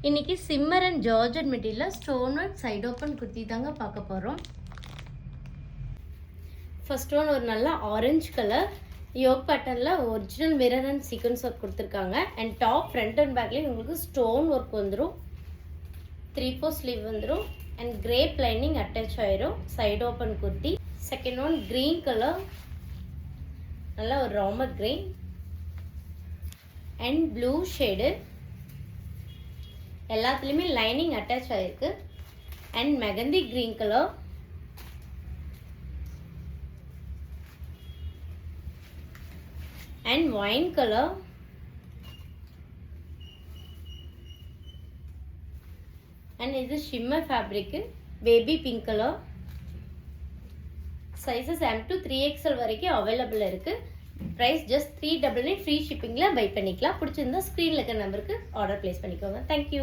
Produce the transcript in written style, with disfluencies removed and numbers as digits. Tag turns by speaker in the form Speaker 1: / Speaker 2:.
Speaker 1: இன்னைக்கு simmer and georgette material stone work side open kurti தாங்க பார்க்க போகிறோம். ஃபர்ஸ்ட் ஒன் ஒரு நல்ல ஆரஞ்சு கலர் யோக் பேட்டர்னில் original mirror and sequence work கொடுத்துருக்காங்க. அண்ட் டாப் ஃப்ரண்ட் அண்ட் பேக்லேயும் உங்களுக்கு ஸ்டோன் ஒர்க் வந்துடும். 3/4 ஸ்லீவ் வந்துடும். அண்ட் கிரேப் லைனிங் அட்டாச் ஆயிரும். Side open kurti. Second one green colour, நல்லா ஒரு ராமர் கிரீன் அண்ட் ப்ளூ ஷேடு, எல்லாத்துலேயுமே லைனிங் அட்டாச் ஆகிருக்கு. And mehndi green colour, and wine colour, and இது shimmer fabric baby pink colour. Sizes M to 3XL வரைக்கும் available இருக்குது. Price just 399 free ஷிப்பிங்கில் by பண்ணிக்கலாம். பிடிச்சிருந்தா ஸ்க்ரீனில் இருக்க நம்பருக்கு ஆர்டர் ப்ளேஸ் பண்ணிக்கோங்க. தேங்க்யூ.